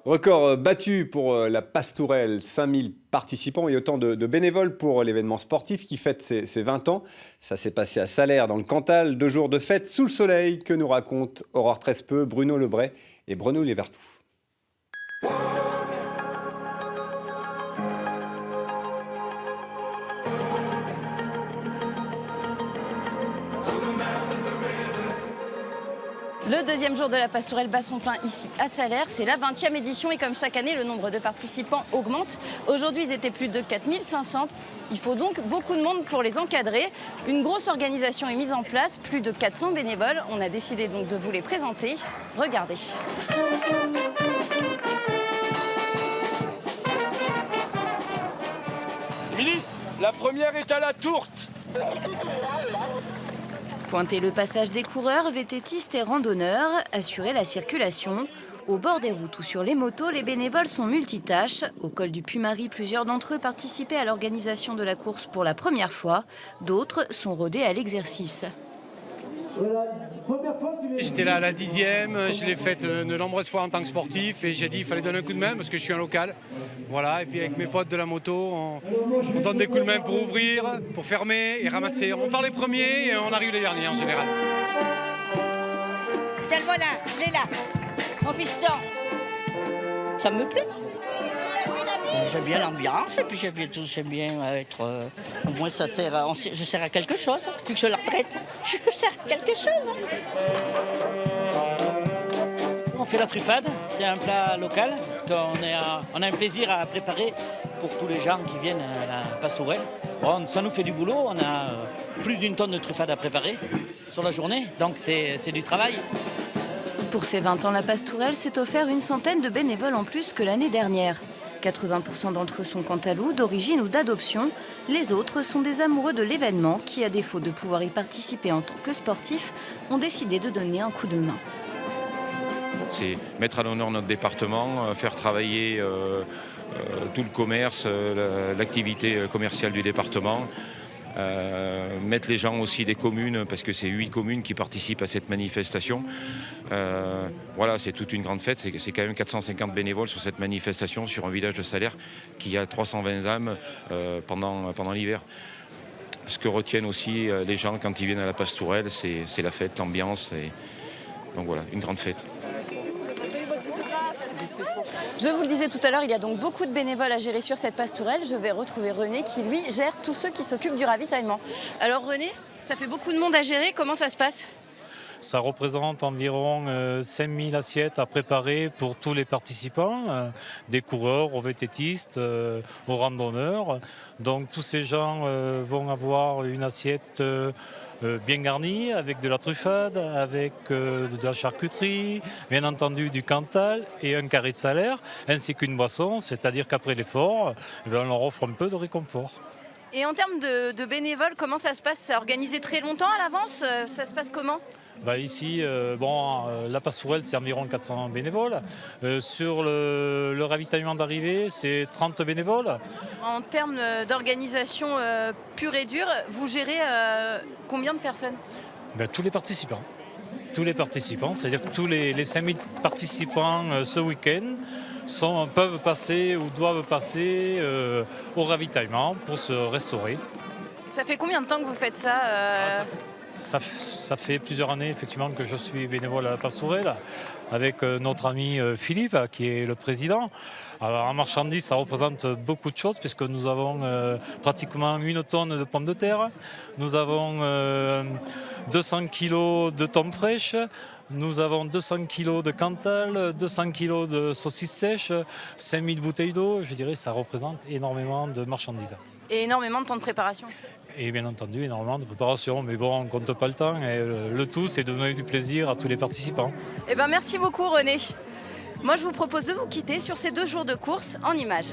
Record battu pour la Pastourelle, 5000 participants et autant de bénévoles pour l'événement sportif qui fête ses 20 ans. Ça s'est passé à Salers dans le Cantal, 2 jours de fête sous le soleil que nous racontent Aurore Trespeux, Bruno Lebray et Bruno Lévertou. Le deuxième jour de la Pastourelle bat son plein ici à Salers. C'est la 20e édition et comme chaque année, le nombre de participants augmente. Aujourd'hui, ils étaient plus de 4500. Il faut donc beaucoup de monde pour les encadrer. Une grosse organisation est mise en place, plus de 400 bénévoles. On a décidé donc de vous les présenter. Regardez. Émilie, la première est à la tourte. Pointer le passage des coureurs, vététistes et randonneurs, assurer la circulation. Au bord des routes ou sur les motos, les bénévoles sont multitâches. Au col du Puy-Marie, plusieurs d'entre eux participaient à l'organisation de la course pour la première fois. D'autres sont rodés à l'exercice. J'étais là à la 10e, je l'ai faite de nombreuses fois en tant que sportif et j'ai dit qu'il fallait donner un coup de main parce que je suis un local. Voilà, et puis avec mes potes de la moto, on donne des coups de main pour ouvrir, pour fermer et ramasser. On part les premiers et on arrive les derniers en général. Tel voilà, il est là, mon fiston. Ça me plaît. J'aime bien l'ambiance et puis j'aime bien être... au moins ça sert je sers à quelque chose, depuis que je la retraite. Je sers à quelque chose. On fait la truffade, c'est un plat local qu'on a un plaisir à préparer pour tous les gens qui viennent à la Pastourelle. Bon, ça nous fait du boulot, on a plus d'1 tonne de truffade à préparer sur la journée, donc c'est du travail. Pour ses 20 ans, la Pastourelle s'est offert une centaine de bénévoles en plus que l'année dernière. 80% d'entre eux sont cantalous, d'origine ou d'adoption. Les autres sont des amoureux de l'événement qui, à défaut de pouvoir y participer en tant que sportifs, ont décidé de donner un coup de main. C'est mettre à l'honneur notre département, faire travailler tout le commerce, l'activité commerciale du département. Mettre les gens aussi des communes, parce que c'est 8 communes qui participent à cette manifestation. Voilà, c'est toute une grande fête, c'est quand même 450 bénévoles sur cette manifestation, sur un village de Salers qui a 320 âmes pendant l'hiver. Ce que retiennent aussi les gens quand ils viennent à la Pastourelle, c'est la fête, l'ambiance, donc voilà, une grande fête. Je vous le disais tout à l'heure, il y a donc beaucoup de bénévoles à gérer sur cette Pastourelle. Je vais retrouver René qui, lui, gère tous ceux qui s'occupent du ravitaillement. Alors René, ça fait beaucoup de monde à gérer, comment ça se passe ? Ça représente environ 5000 assiettes à préparer pour tous les participants, des coureurs, aux vététistes, aux randonneurs. Donc tous ces gens vont avoir une assiette bien garnie avec de la truffade, avec de la charcuterie, bien entendu du Cantal et un carré de salaire, ainsi qu'une boisson, c'est-à-dire qu'après l'effort, on leur offre un peu de réconfort. Et en termes de bénévoles, comment ça se passe ? C'est organisé très longtemps à l'avance ? Ça se passe comment ? Ici, la Pastourelle, c'est environ 400 bénévoles. Sur le ravitaillement d'arrivée, c'est 30 bénévoles. En termes d'organisation pure et dure, vous gérez combien de personnes ? Tous les participants. Tous les participants, c'est-à-dire que tous les 5000 participants ce week-end peuvent passer ou doivent passer au ravitaillement pour se restaurer. Ça fait combien de temps que vous faites ça Ça fait plusieurs années effectivement que je suis bénévole à la Pastourelle avec notre ami Philippe qui est le président. Alors, en marchandises, ça représente beaucoup de choses puisque nous avons pratiquement 1 tonne de pommes de terre, nous avons 200 kilos de tomes fraîches, nous avons 200 kilos de Cantal, 200 kilos de saucisses sèches, 5000 bouteilles d'eau. Je dirais que ça représente énormément de marchandises. Et énormément de temps de préparation. Et bien entendu, énormément de préparation. Mais bon, on ne compte pas le temps. Et le tout, c'est de donner du plaisir à tous les participants. Merci beaucoup René. Moi, je vous propose de vous quitter sur ces 2 jours de course en images.